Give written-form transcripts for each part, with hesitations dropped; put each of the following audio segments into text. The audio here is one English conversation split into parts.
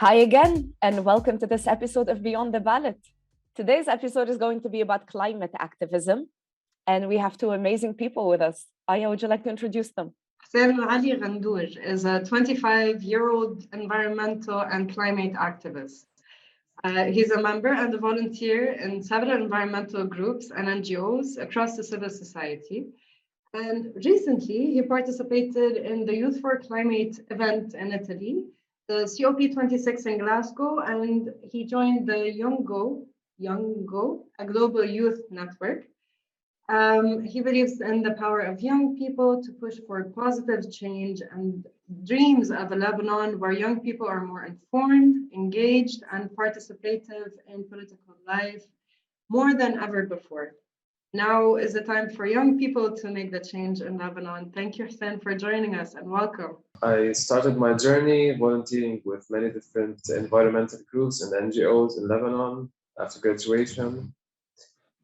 Hi again, and welcome to this episode of Beyond the Ballot. Today's episode is going to be about climate activism, and we have two amazing people with us. Ayah, would you like to introduce them? Hussein All Ghandour is a 25-year-old environmental and climate activist. He's a member and a volunteer in several environmental groups and NGOs across the civil society. And recently, he participated in the Youth for Climate event in Italy, the COP26 in Glasgow, and he joined the Young Go, a global youth network. He believes in the power of young people to push for positive change and dreams of a Lebanon where young people are more informed, engaged, and participative in political life more than ever before. Now is the time for young people to make the change in Lebanon. Thank you, Hussein, for joining us and welcome. I started my journey volunteering with many different environmental groups and NGOs in Lebanon after graduation.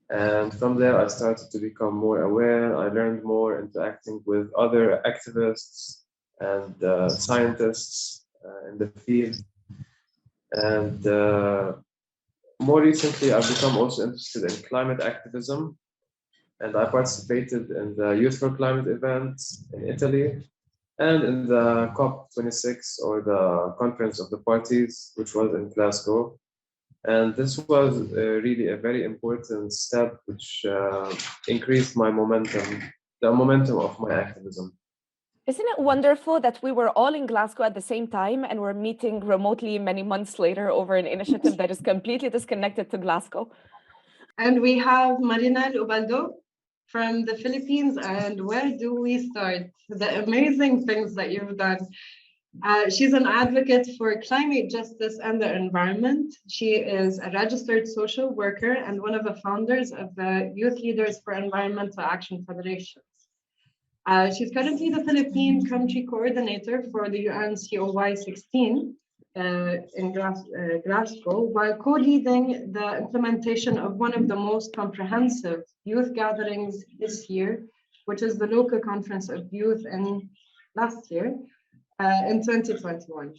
And from there, I started to become more aware. I learned more interacting with other activists and scientists in the field. And more recently, I've become also interested in climate activism. And I participated in the Youth for Climate event in Italy and in the COP26, or the Conference of the Parties, which was in Glasgow. And this was really a very important step, which increased my momentum, the momentum of my activism. Isn't it wonderful that we were all in Glasgow at the same time and we're meeting remotely many months later over an initiative that is completely disconnected to Glasgow? And we have Marinel Ubaldo from the Philippines. And where do we start? The amazing things that you've done. She's an advocate for climate justice and the environment. She is a registered social worker and one of the founders of the Youth Leaders for Environmental Action Federations. She's currently the Philippine country coordinator for the UN COY 16 in Glasgow, while co-leading the implementation of one of the most comprehensive youth gatherings this year, which is the local conference of youth in last year, in 2021.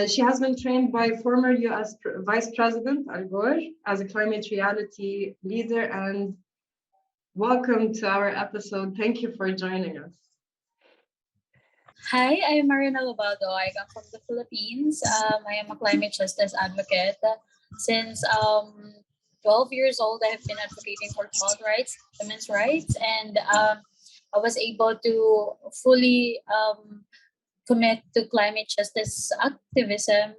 She has been trained by former US Vice President Al Gore as a climate reality leader, and welcome to our episode. Thank you for joining us. Hi, I am Marinel Ubaldo. I come from the Philippines. I am a climate justice advocate. Since 12 years old, I have been advocating for child rights, women's rights, and I was able to fully commit to climate justice activism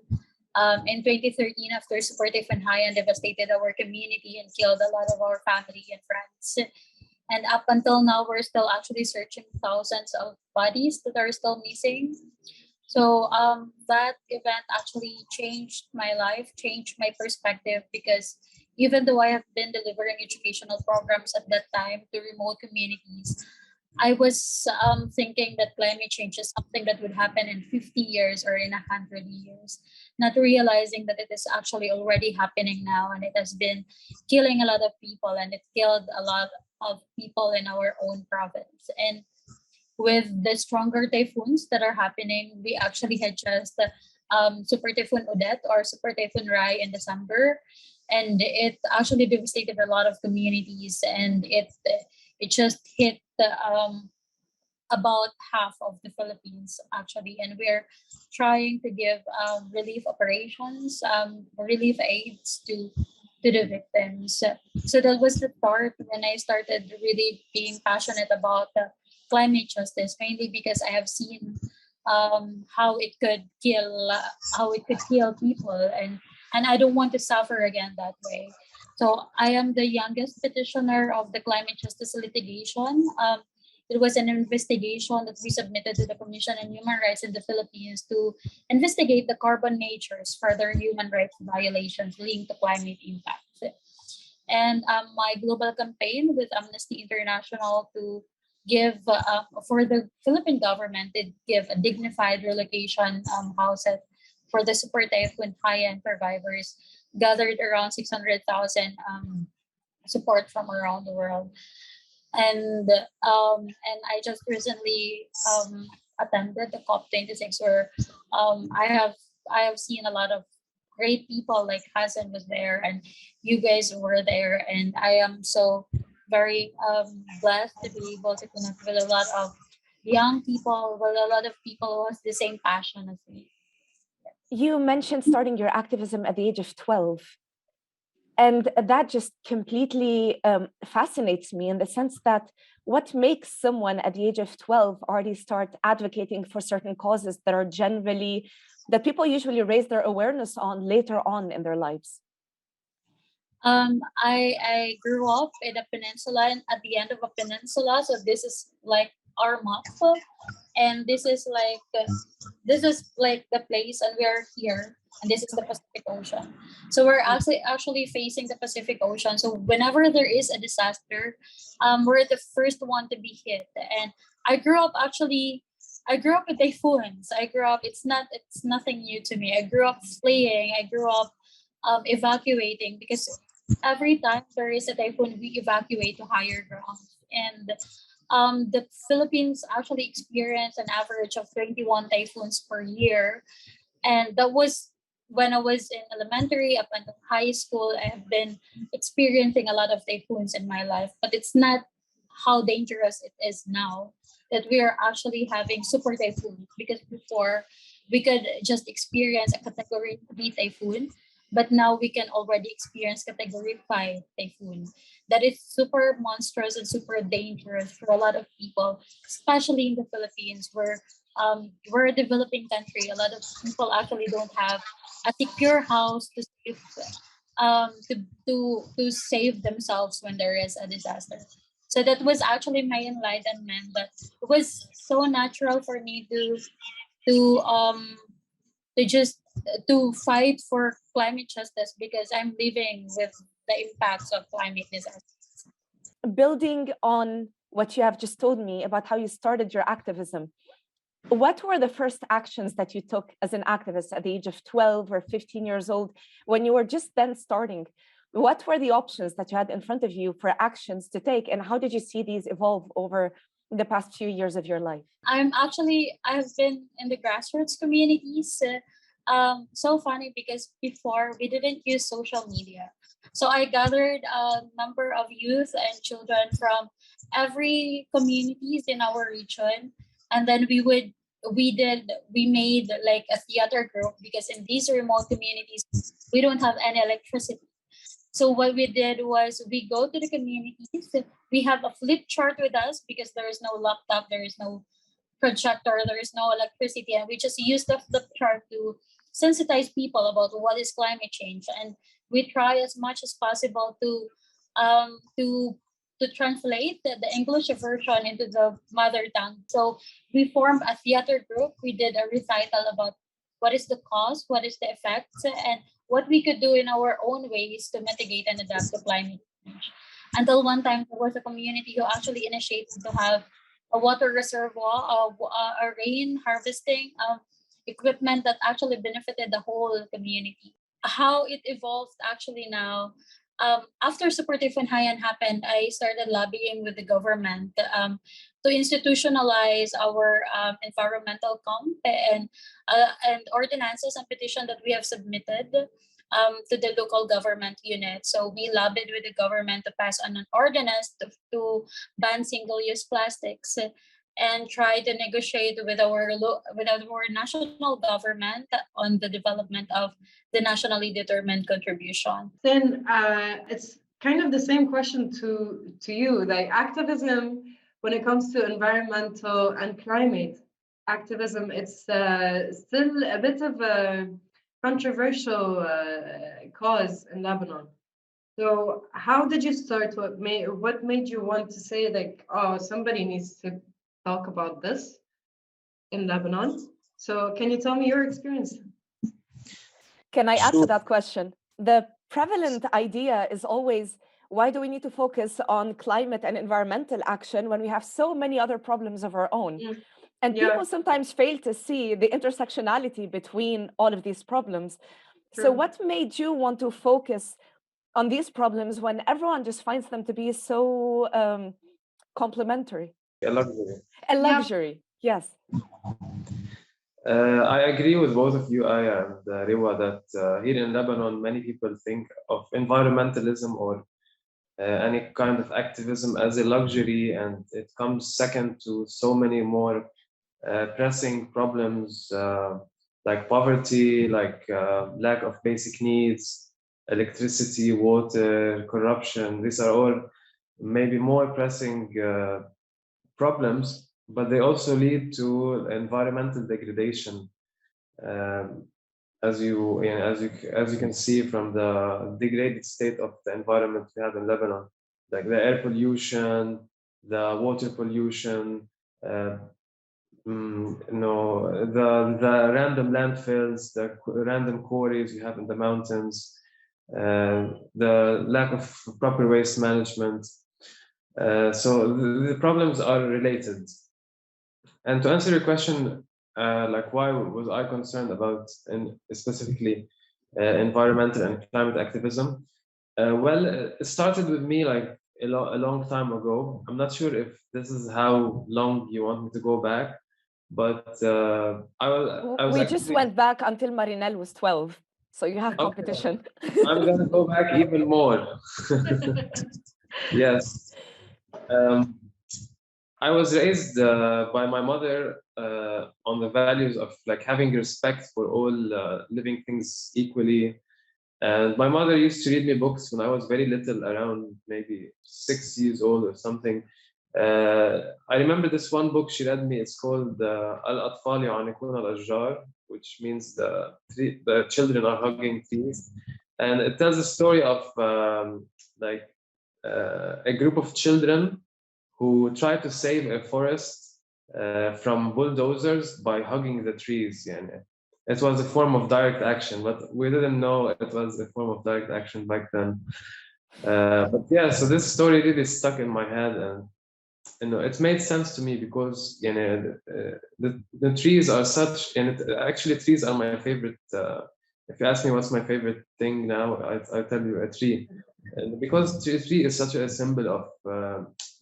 in 2013 after Super Typhoon Haiyan devastated our community and killed a lot of our family and friends. And up until now, we're still actually searching thousands of bodies that are still missing. So that event actually changed my life, changed my perspective, because even though I have been delivering educational programs at that time to remote communities, I was thinking that climate change is something that would happen in 50 years or in 100 years, not realizing that it is actually already happening now, and it has been killing a lot of people, and it killed a lot of people in our own province. And with the stronger typhoons that are happening, we actually had just Super Typhoon Odette or Super Typhoon Rai in December, and it actually devastated a lot of communities, and it just hit about half of the Philippines actually, and we're trying to give relief operations, relief aids to the victims. So that was the part when I started really being passionate about climate justice, mainly because I have seen how it could kill people, and I don't want to suffer again that way. So I am the youngest petitioner of the climate justice litigation. It was an investigation that we submitted to the Commission on Human Rights in the Philippines to investigate the carbon nature's further human rights violations linked to climate impacts. And my global campaign with Amnesty International to give, for the Philippine government, to give a dignified relocation houses for the Super Typhoon Haiyan survivors gathered around 600,000 support from around the world. And I just recently attended the COP26 where I have have seen a lot of great people, like Hassan was there and you guys were there, and I am so very blessed to be able to connect with a lot of young people, with a lot of people who has the same passion as me. You mentioned starting your activism at the age of 12. And that just completely fascinates me in the sense that what makes someone at the age of 12 already start advocating for certain causes that are generally, that people usually raise their awareness on later on in their lives? I grew up in a peninsula and at the end of a peninsula, so this is like our map, and this is like the place, and we're here, and this is the Pacific Ocean. So we're actually facing the Pacific Ocean. So whenever there is a disaster, we're the first one to be hit. And I grew up with typhoons. It's nothing new to me. I grew up fleeing. I grew up evacuating, because every time there is a typhoon, we evacuate to higher ground. And the Philippines actually experienced an average of 21 typhoons per year. And that was when I was in elementary up until high school. I have been experiencing a lot of typhoons in my life, but it's not how dangerous it is now that we are actually having super typhoons, because before we could just experience a category 3 typhoon, but now we can already experience category 5 typhoon. That is super monstrous and super dangerous for a lot of people, especially in the Philippines, where we're a developing country. A lot of people actually don't have a secure house to save, to save themselves when there is a disaster. So that was actually my enlightenment. But it was so natural for me to um to just to fight for climate justice, because I'm living with the impacts of climate disaster. Building on what you have just told me about how you started your activism, what were the first actions that you took as an activist at the age of 12 or 15 years old when you were just then starting? What were the options that you had in front of you for actions to take, and how did you see these evolve over the past few years of your life? I've been in the grassroots communities. So funny, because before we didn't use social media. So I gathered a number of youth and children from every communities in our region, and then we made like a theater group, because in these remote communities we don't have any electricity. So what we did was we go to the communities. We have a flip chart with us, because there is no laptop, there is no projector, there is no electricity, and we just use the flip chart to sensitize people about what is climate change. And we try as much as possible to um, to to translate the English version into the mother tongue. So we formed a theater group. We did a recital about what is the cause, what is the effects, and what we could do in our own ways to mitigate and adapt to climate change. Until one time, there was a community who actually initiated to have a water reservoir, a rain harvesting equipment that actually benefited the whole community. How it evolved actually now, after Super Typhoon Haiyan happened, I started lobbying with the government to institutionalize our environmental comp and ordinances and petition that we have submitted to the local government unit. So we lobbied with the government to pass on an ordinance to ban single-use plastics, and try to negotiate with our national government on the development of the nationally determined contribution. Then it's kind of the same question to you. Like activism, when it comes to environmental and climate activism, it's still a bit of a controversial cause in Lebanon. So how did you start? What made you want to say like, oh, somebody needs to talk about this in Lebanon? So can you tell me your experience? Can I add to that question? The prevalent idea is always, why do we need to focus on climate and environmental action when we have so many other problems of our own? And people sometimes fail to see the intersectionality between all of these problems. So what made you want to focus on these problems when everyone just finds them to be so complementary? A luxury. A luxury, yes. I agree with both of you, Aya and Rewa, that here in Lebanon, many people think of environmentalism or any kind of activism as a luxury, and it comes second to so many more pressing problems like poverty, like lack of basic needs, electricity, water, corruption. These are all maybe more pressing problems, but they also lead to environmental degradation. Um, as you can see from the degraded state of the environment we have in Lebanon, like the air pollution, the water pollution, the random landfills, the random quarries you have in the mountains, the lack of proper waste management. So the problems are related. And to answer your question, like why was I concerned about specifically environmental and climate activism? Well, it started with me like a long time ago. I'm not sure if this is how long you want me to go back, but we just went back until Marinel was 12, so you have competition. Okay. I'm gonna go back even more. Yes. I was raised by my mother on the values of like having respect for all living things equally. And my mother used to read me books when I was very little, around maybe 6 years old or something. I remember this one book she read me. It's called Al-Atfal Ya'anikun al-Ashjar, which means the children are hugging trees. And it tells a story of a group of children who tried to save a forest from bulldozers by hugging the trees. Yani. It was a form of direct action, but we didn't know it was a form of direct action back then. But yeah, so this story really stuck in my head, and it made sense to me because the trees are such, and actually trees are my favorite. If you ask me what's my favorite thing now, I tell you a tree. And because tree is such a symbol of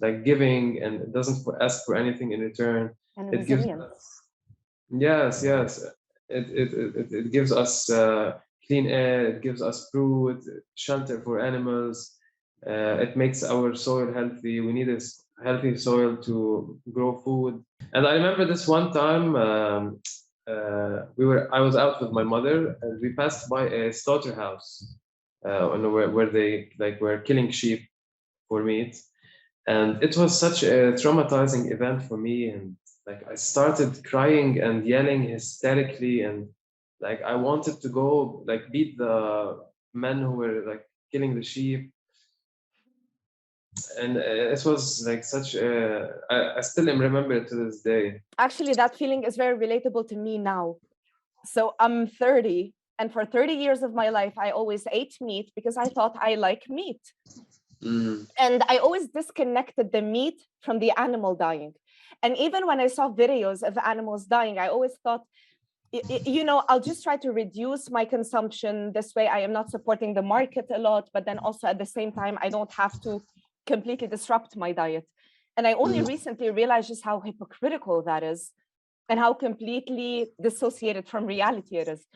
like giving, and it doesn't ask for anything in return. And it gives us, yes. It gives us clean air. It gives us fruit, shelter for animals. It makes our soil healthy. We need a healthy soil to grow food. And I remember this one time I was out with my mother, and we passed by a slaughterhouse where they were killing sheep for meat, and it was such a traumatizing event for me. And like I started crying and yelling hysterically, and like I wanted to go like beat the men who were like killing the sheep. And it was like such I still remember it to this day. Actually, that feeling is very relatable to me now. So I'm 30, and for 30 years of my life, I always ate meat because I thought I like meat. And I always disconnected the meat from the animal dying. And even when I saw videos of animals dying, I always thought, I'll just try to reduce my consumption. This way I am not supporting the market a lot, but then also at the same time, I don't have to completely disrupt my diet. And I only recently realized just how hypocritical that is and how completely dissociated from reality it is.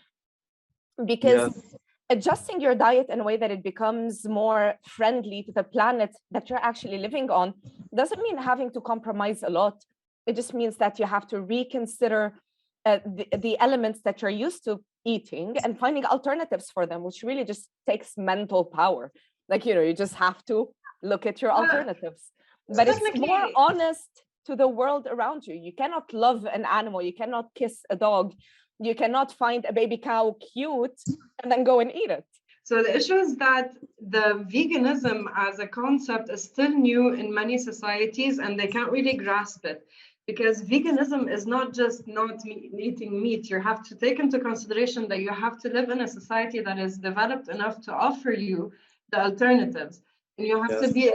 Because adjusting your diet in a way that it becomes more friendly to the planet that you're actually living on doesn't mean having to compromise a lot. It just means that you have to reconsider the elements that you're used to eating and finding alternatives for them, which really just takes mental power. Like, you just have to look at your alternatives. But it's more honest to the world around you. You cannot love an animal. You cannot kiss a dog. You cannot find a baby cow cute and then go and eat it. So the issue is that the veganism as a concept is still new in many societies, and they can't really grasp it. Because veganism is not just not eating meat. You have to take into consideration that you have to live in a society that is developed enough to offer you the alternatives. And you have to be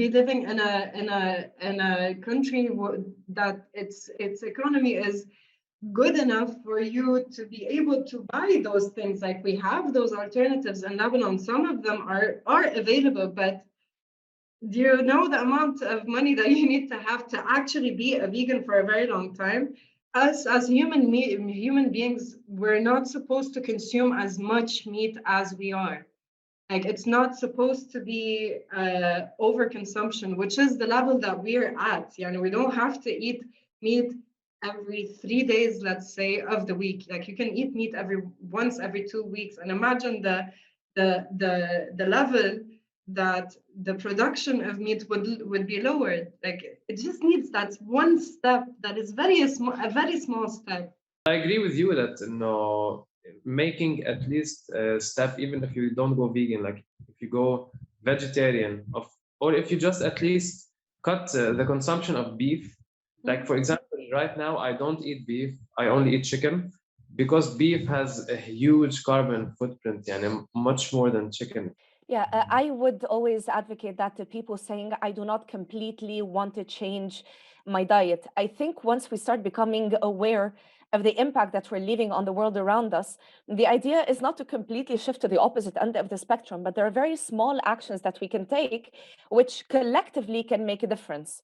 living in a country that its economy is good enough for you to be able to buy those things. Like we have those alternatives in Lebanon. Some of them are available, but do you know the amount of money that you need to have to actually be a vegan for a very long time? us as human beings, we're not supposed to consume as much meat as we are. Like, it's not supposed to be overconsumption, which is the level that we're at. Yani, we don't have to eat meat every 3 days, let's say, of the week. Like, you can eat meat once every 2 weeks, and imagine the level that the production of meat would be lowered. Like, it just needs that one step that is a very small step. I agree with you that making at least a step, even if you don't go vegan, like if you go vegetarian, or if you just at least cut the consumption of beef. Like, for example, right now I don't eat beef, I only eat chicken, because beef has a huge carbon footprint, and much more than chicken. Yeah, I would always advocate that to people saying, I do not completely want to change my diet. I think once we start becoming aware of the impact that we're leaving on the world around us, the idea is not to completely shift to the opposite end of the spectrum, but there are very small actions that we can take, which collectively can make a difference.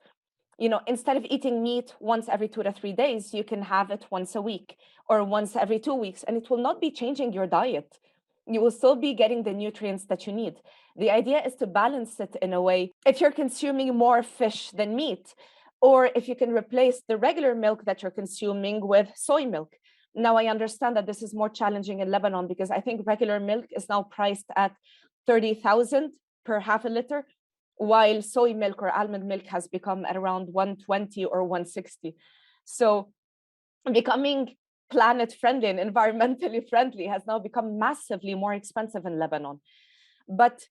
You know, instead of eating meat once every 2 to 3 days, you can have it once a week or once every 2 weeks, and it will not be changing your diet. You will still be getting the nutrients that you need. The idea is to balance it in a way. If you're consuming more fish than meat, or if you can replace the regular milk that you're consuming with soy milk. Now, I understand that this is more challenging in Lebanon because I think regular milk is now priced at 30,000 per half a liter, while soy milk or almond milk has become at around 120 or 160. So becoming planet friendly and environmentally friendly has now become massively more expensive in Lebanon. But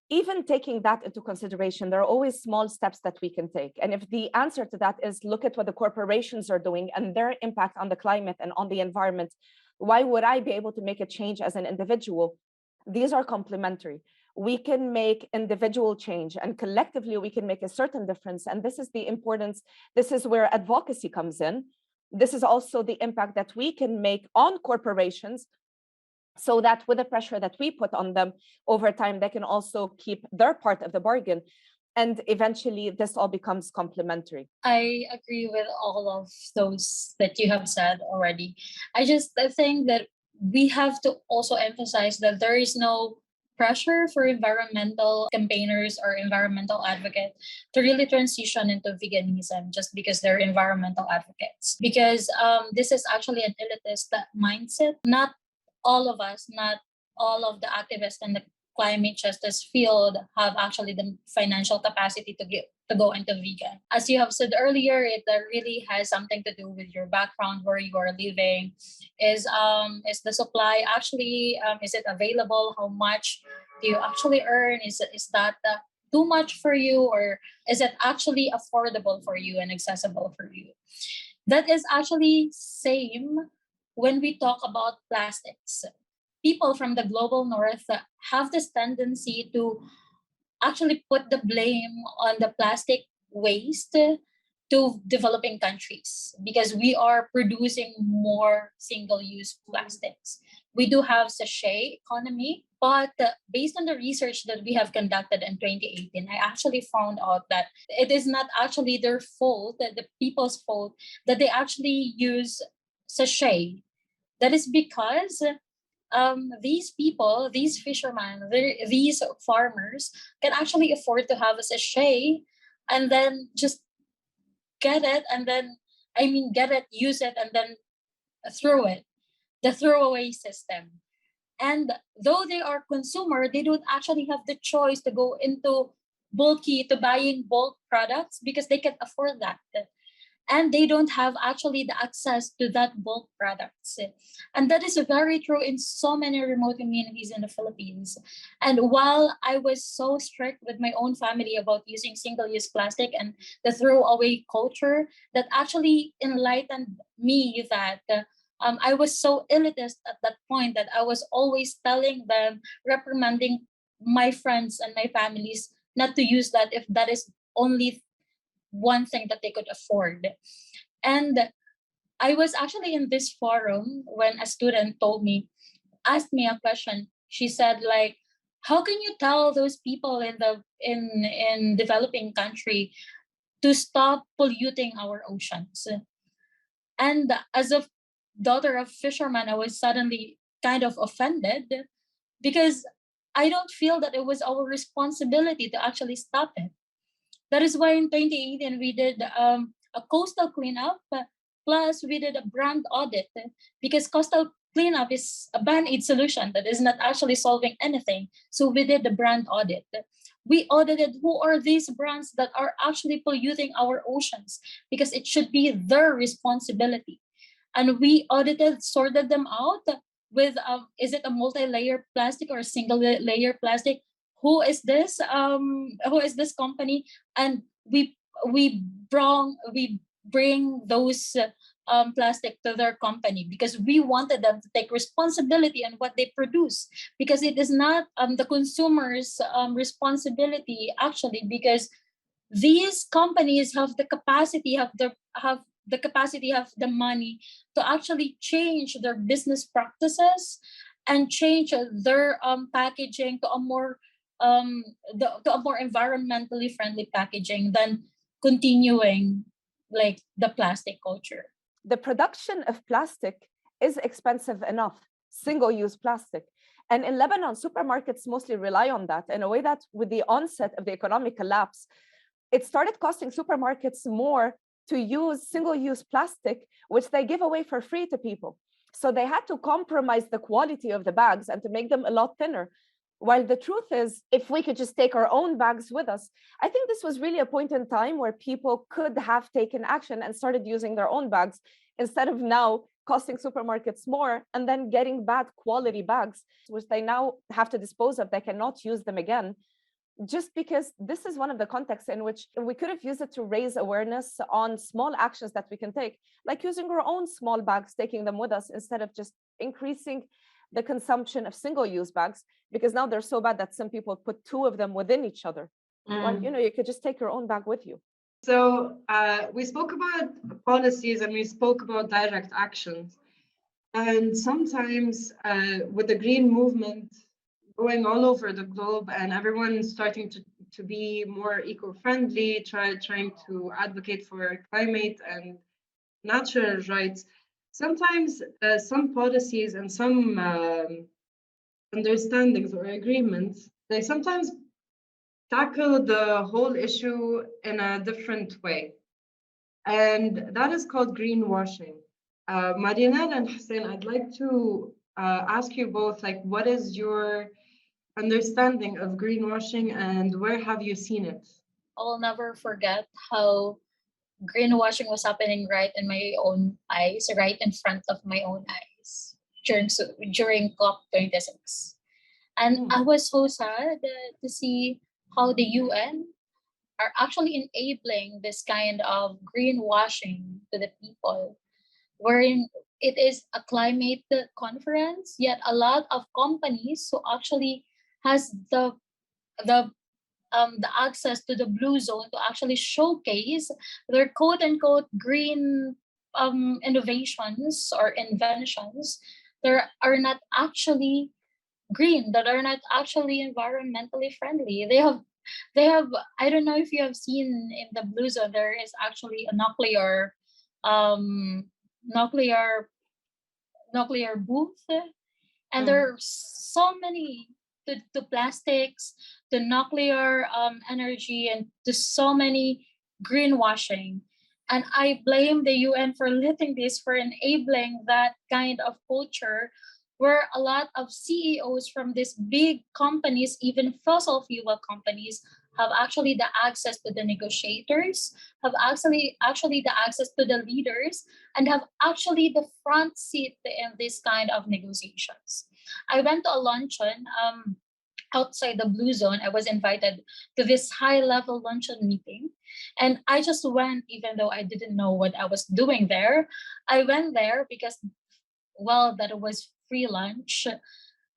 even taking that into consideration, there are always small steps that we can take. And if the answer to that is look at what the corporations are doing and their impact on the climate and on the environment, why would I be able to make a change as an individual? These are complementary. We can make individual change and collectively we can make a certain difference. And this is the importance. This is where advocacy comes in. This is also the impact that we can make on corporations, so that with the pressure that we put on them over time, they can also keep their part of the bargain. And eventually this all becomes complementary. I agree with all of those that you have said already. I think that we have to also emphasize that there is no pressure for environmental campaigners or environmental advocates to really transition into veganism just because they're environmental advocates. Because this is actually an elitist mindset. Not all of us, not all of the activists in the climate justice field have actually the financial capacity to go into vegan. As you have said earlier, it really has something to do with your background, where you are living. Is the supply actually is it available? How much do you actually earn? Is that too much for you, or is it actually affordable for you and accessible for you? That is actually same when we talk about plastics. People from the global north have this tendency to actually put the blame on the plastic waste to developing countries because we are producing more single-use plastics. We do have sachet economy, but based on the research that we have conducted in 2018, I actually found out that it is not actually their fault, the people's fault, that they actually use sachet. That is because these people, these fishermen, these farmers can actually afford to have a sachet and then just get it get it, use it, and then throw it. The throwaway system. And though they are consumer, they don't actually have the choice to go into to buying bulk products because they can afford that. And they don't have actually the access to that bulk products. And that is very true in so many remote communities in the Philippines. And while I was so strict with my own family about using single-use plastic and the throwaway culture, that actually enlightened me that I was so elitist at that point that I was always telling them, reprimanding my friends and my families not to use that if that is only one thing that they could afford. And I was actually in this forum when a student asked me a question. She said, like, how can you tell those people in developing country to stop polluting our oceans? And as a daughter of fisherman, I was suddenly kind of offended because I don't feel that it was our responsibility to actually stop it. That is why in 2018 we did a coastal cleanup, plus we did a brand audit, because coastal cleanup is a band-aid solution that is not actually solving anything. So we did the brand audit. We audited who are these brands that are actually polluting our oceans, because it should be their responsibility. And we audited, sorted them out with is it a multi-layer plastic or a single layer plastic? Who is this? Who is this company? And we bring those plastic to their company, because we wanted them to take responsibility on what they produce, because it is not the consumer's responsibility actually, because these companies have the capacity, have the money to actually change their business practices and change their packaging to a more to a more environmentally friendly packaging than continuing like the plastic culture. The production of plastic is expensive enough, single-use plastic. And in Lebanon, supermarkets mostly rely on that in a way that with the onset of the economic collapse, it started costing supermarkets more to use single-use plastic, which they give away for free to people. So they had to compromise the quality of the bags and to make them a lot thinner. While the truth is, if we could just take our own bags with us, I think this was really a point in time where people could have taken action and started using their own bags instead of now costing supermarkets more and then getting bad quality bags, which they now have to dispose of. They cannot use them again, just because this is one of the contexts in which we could have used it to raise awareness on small actions that we can take, like using our own small bags, taking them with us instead of just increasing the consumption of single-use bags, because now they're so bad that some people put two of them within each other. Well, you could just take your own bag with you. So we spoke about policies and we spoke about direct actions. And sometimes with the green movement going all over the globe and everyone starting to be more eco-friendly, trying to advocate for climate and natural rights, sometimes some policies and some understandings or agreements, they sometimes tackle the whole issue in a different way. And that is called greenwashing. Marinel and Hussein, I'd like to ask you both, like, what is your understanding of greenwashing and where have you seen it? I'll never forget how greenwashing was happening right in my own eyes, right in front of my own eyes during COP26. And I was so sad to see how the UN are actually enabling this kind of greenwashing to the people, wherein it is a climate conference, yet a lot of companies who actually has the the access to the blue zone to actually showcase their quote unquote green innovations or inventions that are not actually green, that are not actually environmentally friendly. They have I don't know if you have seen in the blue zone, there is actually a um nuclear nuclear booth, and there are so many to plastics, to nuclear energy, and to so many greenwashing. And I blame the UN for letting this, for enabling that kind of culture where a lot of CEOs from these big companies, even fossil fuel companies, have actually the access to the negotiators, have actually the access to the leaders, and have actually the front seat in this kind of negotiations. I went to a luncheon outside the blue zone. I was invited to this high level luncheon meeting, and I just went even though I didn't know what I was doing there. I went there because, well, that was free lunch,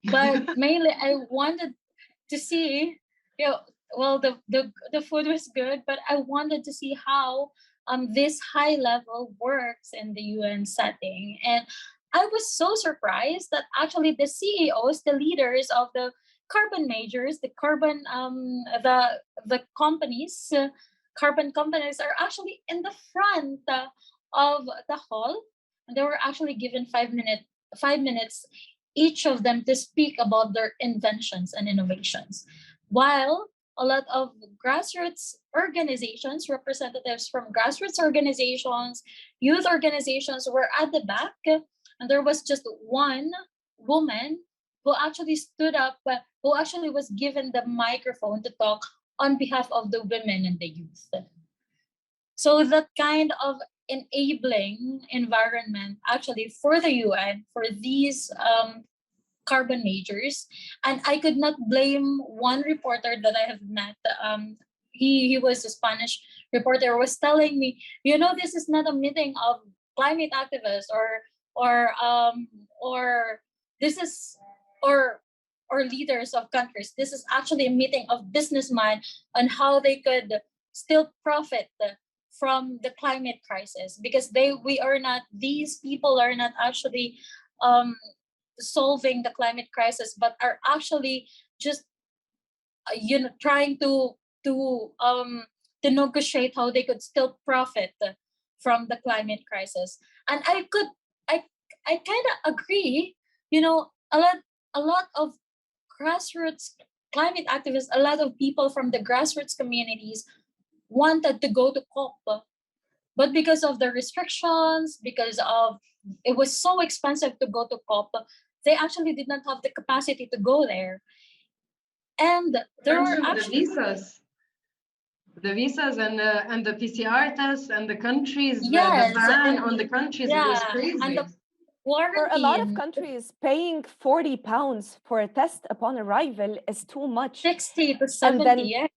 but mainly I wanted to see, well, the food was good, but I wanted to see how this high level works in the UN setting. And I was so surprised that actually the CEOs, the leaders of the carbon majors, the carbon the companies, carbon companies are actually in the front of the hall, and they were actually given 5 minutes each of them to speak about their inventions and innovations, while a lot of grassroots organizations, representatives from grassroots organizations, youth organizations were at the back, and there was just one woman who actually stood up, who actually was given the microphone to talk on behalf of the women and the youth. So that kind of enabling environment actually for the UN, for these carbon majors. And I could not blame one reporter that I have met. He was a Spanish reporter, was telling me, this is not a meeting of climate activists or this is or leaders of countries. This is actually a meeting of businessmen on how they could still profit from the climate crisis, because these people are not actually solving the climate crisis, but are actually just trying to negotiate how they could still profit from the climate crisis. And I kind of agree. A lot of grassroots climate activists, a lot of people from the grassroots communities wanted to go to COP, but because of the restrictions, because of it was so expensive to go to COP, they actually did not have the capacity to go there. And there were actually the visas and the PCR tests and the countries, yes, the ban on the countries, it was crazy. And the for a lot of countries, paying £40 for a test upon arrival is too much. 60 to 70,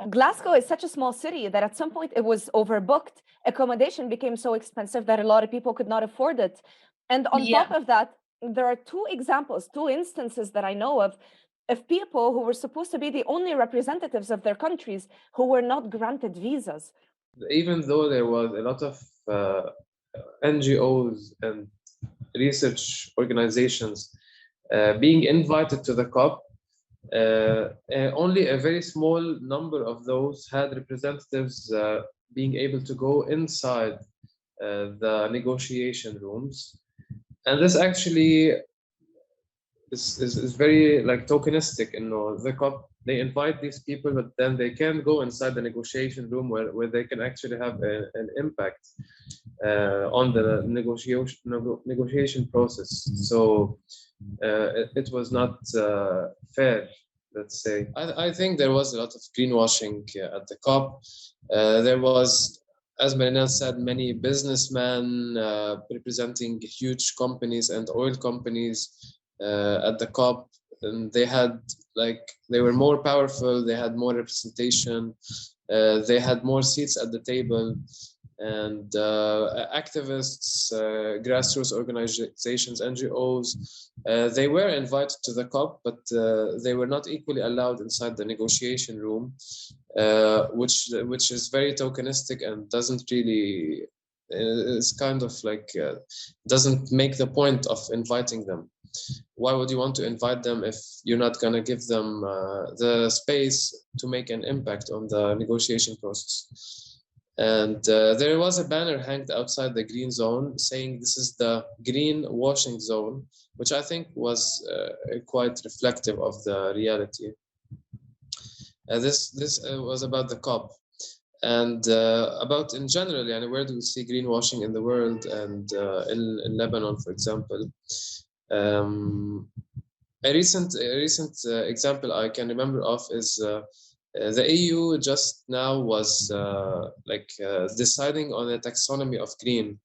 Glasgow is such a small city that at some point it was overbooked. Accommodation became so expensive that a lot of people could not afford it. And on top of that, there are two instances that I know of people who were supposed to be the only representatives of their countries who were not granted visas. Even though there was a lot of NGOs and research organizations being invited to the COP, only a very small number of those had representatives being able to go inside the negotiation rooms. And this actually is very tokenistic. The COP, they invite these people, but then they can't go inside the negotiation room where they can actually have an impact on the negotiation process. So it was not fair, let's say. I think there was a lot of greenwashing at the COP. There was, as Marinel said, many businessmen representing huge companies and oil companies at the COP, and they were more powerful, they had more representation, they had more seats at the table, and activists, grassroots organizations, NGOs, they were invited to the COP, but they were not equally allowed inside the negotiation room, which is very tokenistic and doesn't really, it's kind of doesn't make the point of inviting them. Why would you want to invite them if you're not going to give them the space to make an impact on the negotiation process? And there was a banner hanged outside the green zone saying this is the green washing zone, which I think was quite reflective of the reality. This was about the COP. And about in general, where do we see greenwashing in the world and in Lebanon, for example? A recent example I can remember of is the EU just now was deciding on a taxonomy of green.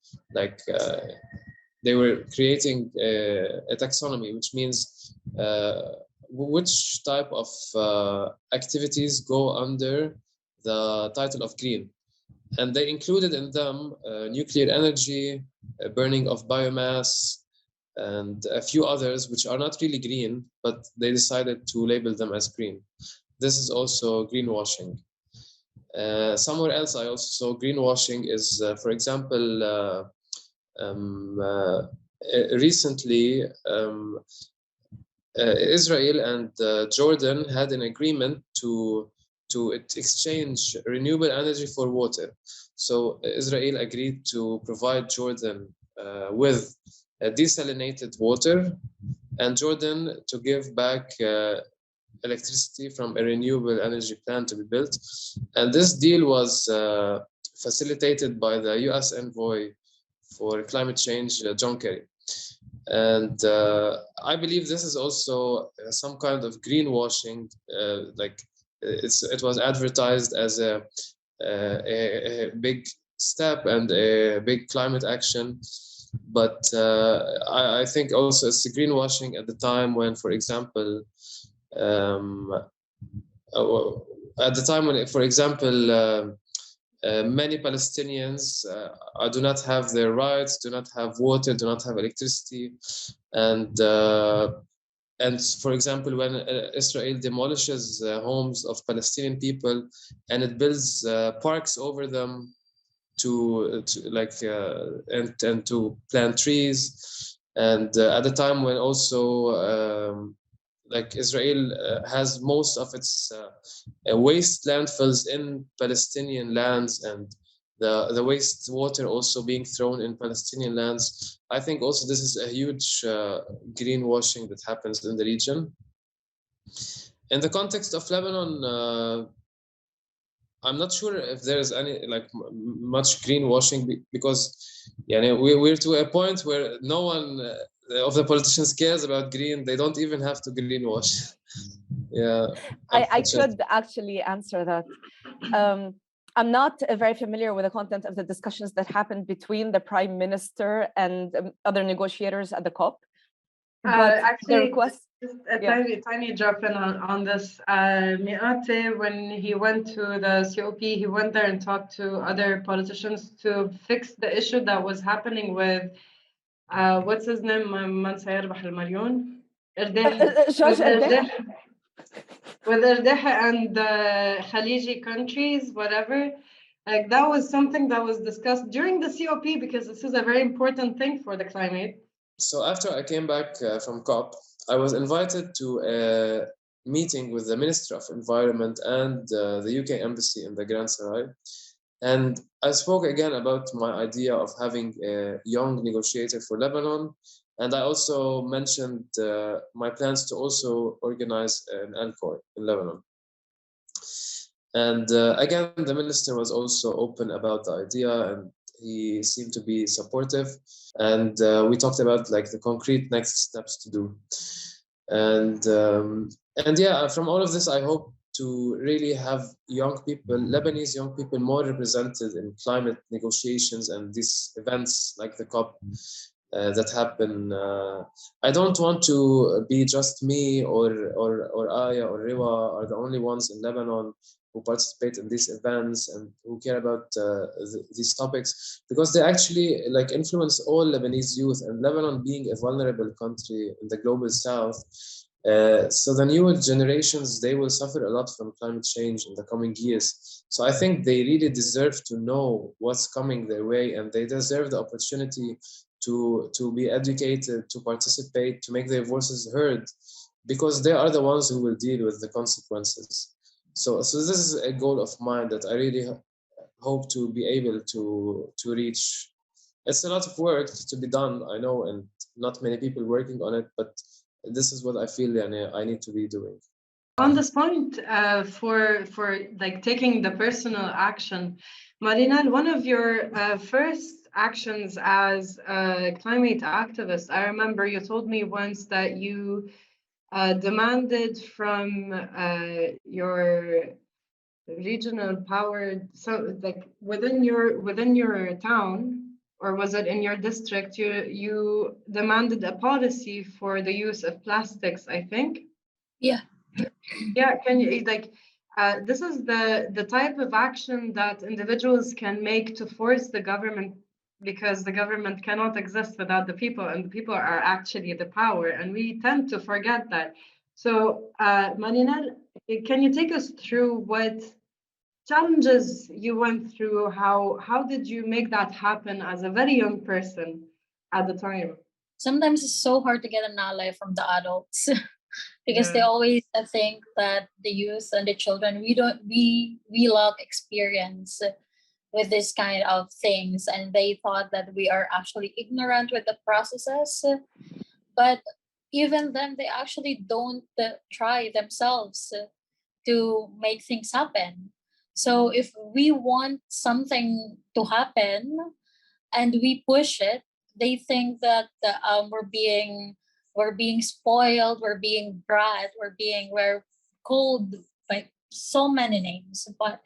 They were creating a taxonomy, which means which type of activities go under the title of green. And they included in them nuclear energy, burning of biomass, and a few others which are not really green, but they decided to label them as green. This is also greenwashing. Somewhere else I also saw greenwashing is, for example, recently Israel and Jordan had an agreement to to exchange renewable energy for water. So Israel agreed to provide Jordan with desalinated water, and Jordan to give back electricity from a renewable energy plant to be built. And this deal was facilitated by the US envoy for climate change, John Kerry. And I believe this is also some kind of greenwashing. Like it was advertised as a big step and a big climate action. But I think also it's a greenwashing at the time when, for example, at the time when, for example, many Palestinians do not have their rights, do not have water, do not have electricity, and for example, when Israel demolishes homes of Palestinian people and it builds parks over them to plant trees, and at the time when also like Israel has most of its waste landfills in Palestinian lands, and the waste water also being thrown in Palestinian lands. I think also this is a huge greenwashing that happens in the region. In the context of Lebanon, I'm not sure if there's any much greenwashing, because we're to a point where no one of the politicians cares about green. They don't even have to greenwash. Yeah, I could actually answer that. I'm not very familiar with the content of the discussions that happened between the Prime Minister and other negotiators at the COP. But actually, the request, just a tiny drop in on this. Miate, when he went to the COP, he went there and talked to other politicians to fix the issue that was happening with what's his name? Man سيربح المليون. with Erdeha and the Khaliji countries, whatever. Like that was something that was discussed during the COP, because this is a very important thing for the climate. So after I came back from COP, I was invited to a meeting with the Minister of Environment and the UK Embassy in the Grand Sarai. And I spoke again about my idea of having a young negotiator for Lebanon. And I also mentioned my plans to also organize an ELCOR in Lebanon. And again, the minister was also open about the idea, and he seemed to be supportive. And we talked about the concrete next steps to do. And yeah, from all of this, I hope to really have young people, Lebanese young people, more represented in climate negotiations and these events like the COP that happen. I don't want to be just me or Ayah or Riwa are the only ones in Lebanon who participate in these events and who care about these topics, because they actually influence all Lebanese youth, and Lebanon being a vulnerable country in the global south. So the newer generations, they will suffer a lot from climate change in the coming years. So I think they really deserve to know what's coming their way, and they deserve the opportunity to be educated, to participate, to make their voices heard, because they are the ones who will deal with the consequences. So this is a goal of mine that I really hope to be able to reach. It's a lot of work to be done, I know, and not many people working on it, but this is what I feel I need to be doing. On this point, for taking the personal action, Marinel, one of your first actions as a climate activist, I remember you told me once that you demanded from your regional power, so within your town, or was it in your district, you demanded a policy for the use of plastics, I think. Yeah. Yeah, can you this is the type of action that individuals can make to force the government, because the government cannot exist without the people, and the people are actually the power, and we tend to forget that. So Marinel, can you take us through what challenges you went through? How did you make that happen as a very young person at the time? Sometimes it's so hard to get an ally from the adults. because they always think that the youth and the children, we lack experience with this kind of things, and they thought that we are actually ignorant with the processes. But even then, they actually don't try themselves to make things happen. So if we want something to happen and we push it, they think that we're being spoiled, we're being brat, we're called by so many names. But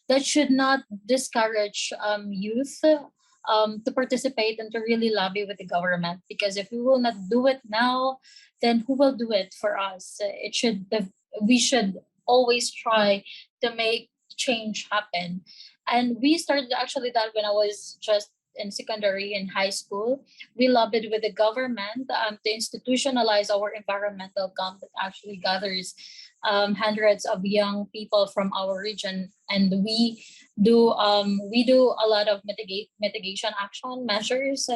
that should not discourage youth to participate and to really lobby with the government, because if we will not do it now, then who will do it for us? We should always try to make change happen. And we started actually that when I was just in secondary and high school. We lobbied with the government to institutionalize our environmental camp that actually gathers hundreds of young people from our region, and we do a lot of mitigation action measures.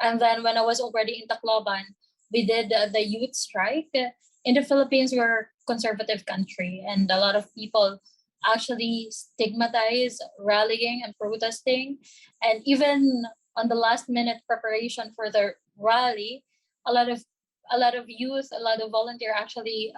And then when I was already in Tacloban, we did the youth strike. In the Philippines, we're a conservative country, and a lot of people actually stigmatize rallying and protesting. And even on the last minute preparation for the rally, a lot of youth, a lot of volunteer actually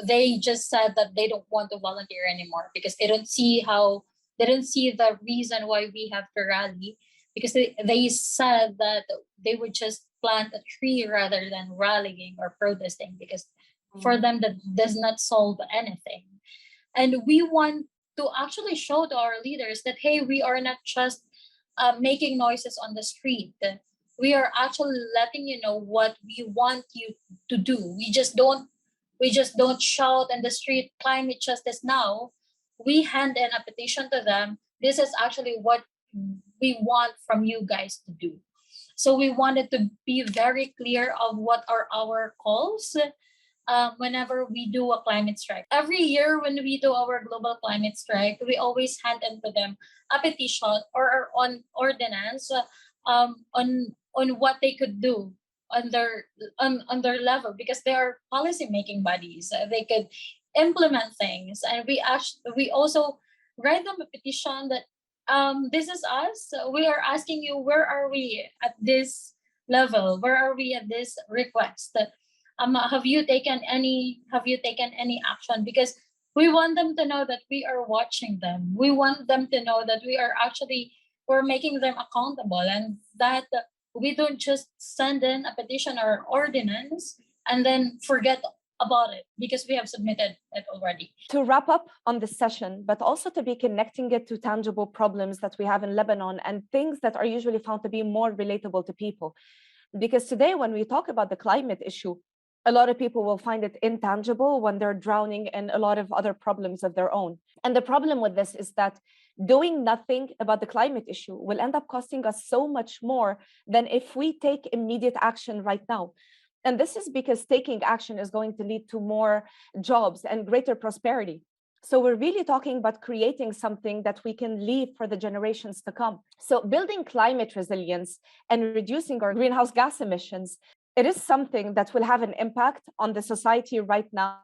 they just said that they don't want to volunteer anymore because they don't see the reason why we have to rally, because they said that they would just plant a tree rather than rallying or protesting, because for them that does not solve anything. And we want to actually show to our leaders that, hey, we are not just making noises on the street. We are actually letting you know what we want you to do. We just don't shout in the street climate justice now. We hand in a petition to them. This is actually what we want from you guys to do. So we wanted to be very clear of what are our calls whenever we do a climate strike. Every year when we do our global climate strike, we always hand in to them a petition or our own ordinance on what they could do on their level, because they are policy making bodies. They could implement things, and we also write them a petition that this is us. We are asking you, where are we at this level? Where are we at this request? Have you taken any action? Because we want them to know that we are watching them. We want them to know that we're making them accountable, and that we don't just send in a petition or ordinance and then forget about it because we have submitted it already. To wrap up on this session, but also to be connecting it to tangible problems that we have in Lebanon and things that are usually found to be more relatable to people. Because today, when we talk about the climate issue, a lot of people will find it intangible when they're drowning in a lot of other problems of their own. And the problem with this is that doing nothing about the climate issue will end up costing us so much more than if we take immediate action right now. And this is because taking action is going to lead to more jobs and greater prosperity. So we're really talking about creating something that we can leave for the generations to come. So building climate resilience and reducing our greenhouse gas emissions, it is something that will have an impact on the society right now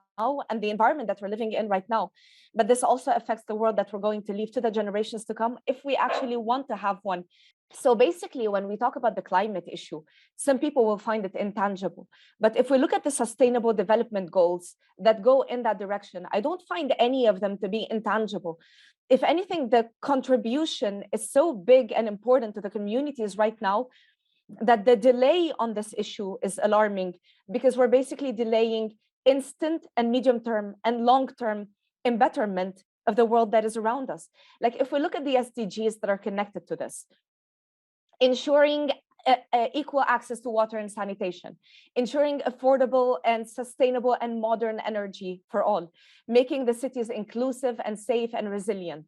and the environment that we're living in right now. But this also affects the world that we're going to leave to the generations to come if we actually want to have one. So basically, when we talk about the climate issue, some people will find it intangible. But if we look at the sustainable development goals that go in that direction, I don't find any of them to be intangible. If anything, the contribution is so big and important to the communities right now that the delay on this issue is alarming, because we're basically delaying instant and medium term and long term embetterment of the world that is around us. Like if we look at the SDGs that are connected to this, ensuring equal access to water and sanitation, ensuring affordable and sustainable and modern energy for all, making the cities inclusive and safe and resilient,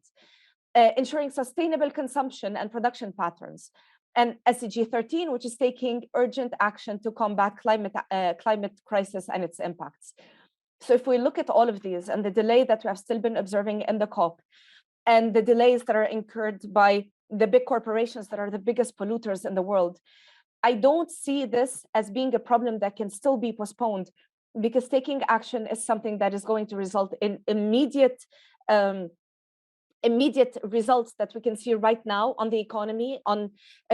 ensuring sustainable consumption and production patterns, and SDG 13, which is taking urgent action to combat climate crisis and its impacts. So if we look at all of these and the delay that we have still been observing in the COP, and the delays that are incurred by the big corporations that are the biggest polluters in the world, I don't see this as being a problem that can still be postponed. because taking action is something that is going to result in immediate results that we can see right now on the economy, on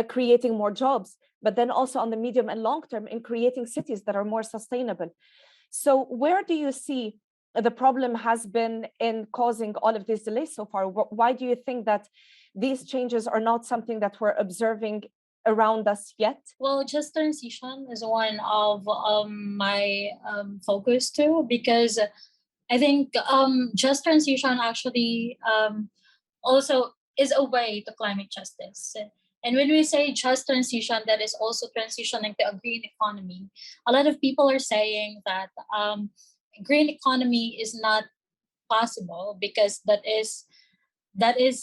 creating more jobs, but then also on the medium and long term in creating cities that are more sustainable. So where do you see the problem has been in causing all of these delays so far? Why do you think that these changes are not something that we're observing around us yet? Well, just transition is one of my focus too, because I think just transition actually also is a way to climate justice. And when we say just transition, that is also transitioning to a green economy. A lot of people are saying that green economy is not possible because that is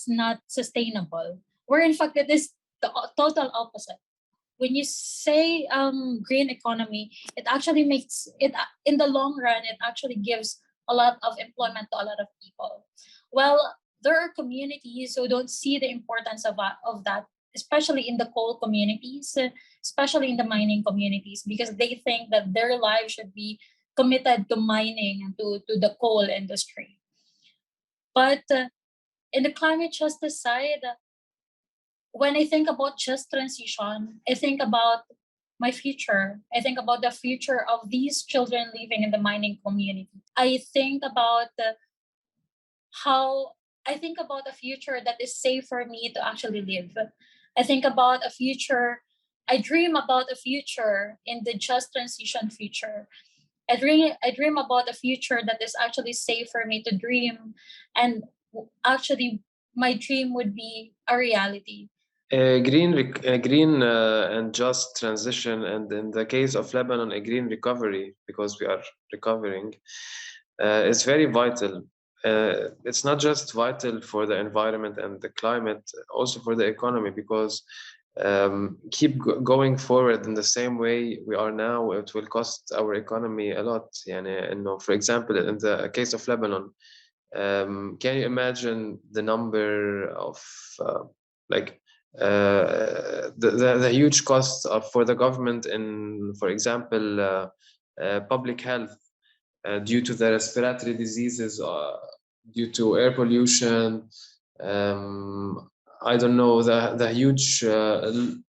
not sustainable. Where in fact it is the total opposite. When you say green economy, it actually makes it, in the long run, it actually gives a lot of employment to a lot of people. Well, there are communities who don't see the importance of that, especially in the coal communities, especially in the mining communities, because they think that their lives should be committed to mining and to the coal industry. But in the climate justice side, when I think about just transition, I think about my future. I think about the future of these children living in the mining community. I think about a future that is safe for me to actually live. I dream about a future in the just transition future. I dream about a future that is actually safe for me to dream, and actually my dream would be a reality. Green and just transition, and in the case of Lebanon, a green recovery, because we are recovering, is very vital. It's not just vital for the environment and the climate, also for the economy, because keep going forward in the same way we are now, it will cost our economy a lot. For example, in the case of Lebanon, can you imagine the number of the huge costs for the government in, for example, public health, due to the respiratory diseases, due to air pollution. I don't know, the huge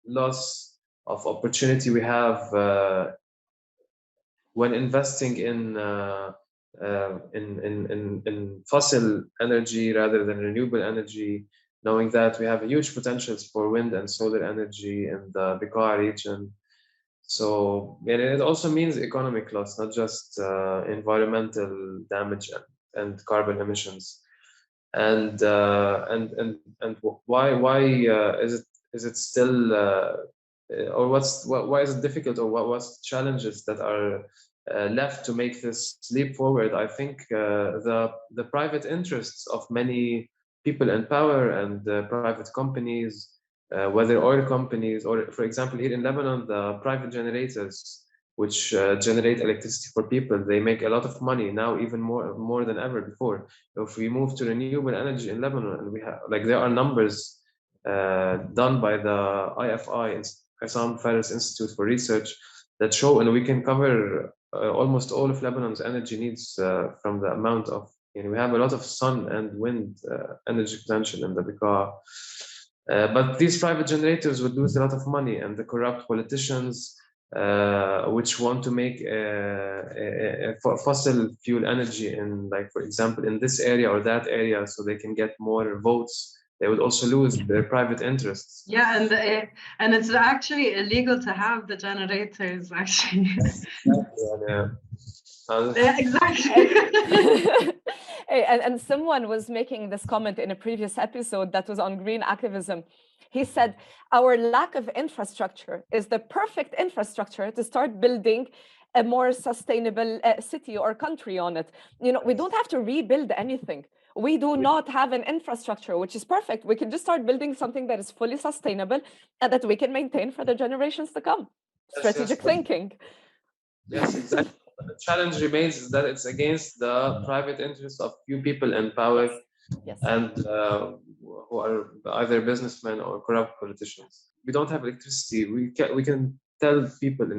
loss of opportunity we have when investing in fossil energy rather than renewable energy, knowing that we have huge potentials for wind and solar energy in the Bekaa region. So it also means economic loss, not just environmental damage and carbon emissions. And why is it still or why is it difficult, or what's the challenges that are left to make this leap forward? I think the private interests of many people in power and private companies, whether oil companies or, for example, here in Lebanon, the private generators which generate electricity for people, they make a lot of money now, even more than ever before. If we move to renewable energy in Lebanon, and we have, there are numbers done by the IFI, Assam Faris Institute for Research, that show, and we can cover almost all of Lebanon's energy needs from the amount of, we have a lot of sun and wind energy potential in the Bekaa. But these private generators would lose a lot of money, and the corrupt politicians which want to make fossil fuel energy in, for example, in this area or that area, so they can get more votes, they would also lose their private interests. Yeah, and it's actually illegal to have the generators, actually. Yeah, exactly. And someone was making this comment in a previous episode that was on green activism. He said, our lack of infrastructure is the perfect infrastructure to start building a more sustainable city or country on it. We don't have to rebuild anything. We do not have an infrastructure, which is perfect. We can just start building something that is fully sustainable and that we can maintain for the generations to come. Strategic thinking. Yes, exactly. The challenge remains is that it's against the private interests of few people in power. Yes. And who are either businessmen or corrupt politicians. We don't have electricity. We can tell people,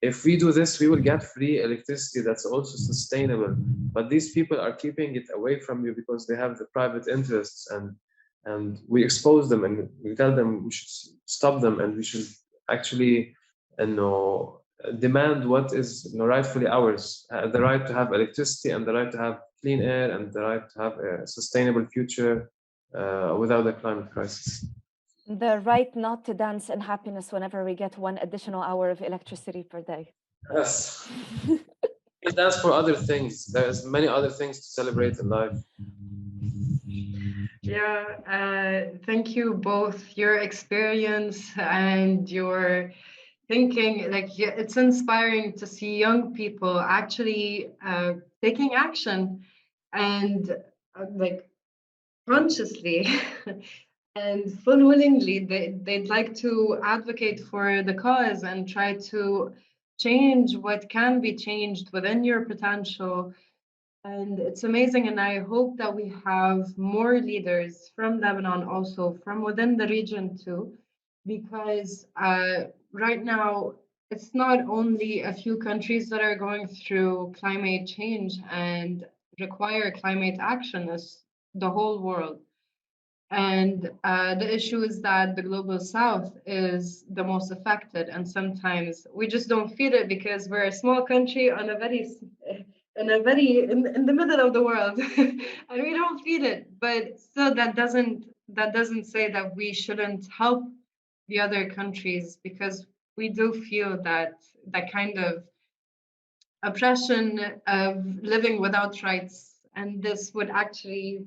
if we do this, we will get free electricity that's also sustainable. But these people are keeping it away from you because they have the private interests, and we expose them and we tell them we should stop them, and we should actually, demand what is rightfully ours: the right to have electricity, and the right to have clean air, and the right to have a sustainable future without a climate crisis. The right not to dance in happiness whenever we get 1 additional hour of electricity per day. Yes. We dance for other things. There's many other things to celebrate in life. Yeah, thank you both. Your experience and your thinking, it's inspiring to see young people actually taking action and consciously and full willingly they'd like to advocate for the cause and try to change what can be changed within your potential. And it's amazing, and I hope that we have more leaders from Lebanon, also from within the region too, because right now it's not only a few countries that are going through climate change and require climate action, it's the whole world. And the issue is that the global south is the most affected, and sometimes we just don't feel it because we're a small country on a very in the middle of the world, and we don't feel it. But still, that doesn't say that we shouldn't help the other countries, because we do feel that kind of oppression of living without rights, and this would actually,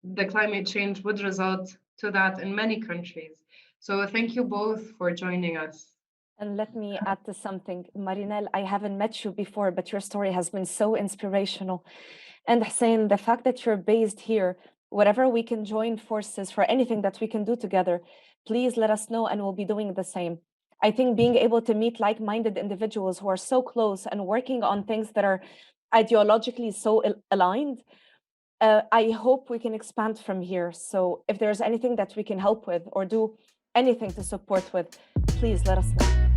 the climate change would result to that in many countries. So thank you both for joining us. And let me add to something. Marinel, I haven't met you before, but your story has been so inspirational. And Hussein, the fact that you're based here, whatever we can join forces for anything that we can do together, please let us know, and we'll be doing the same. I think being able to meet like-minded individuals who are so close and working on things that are ideologically so aligned, I hope we can expand from here. So if there's anything that we can help with or do anything to support with, please let us know.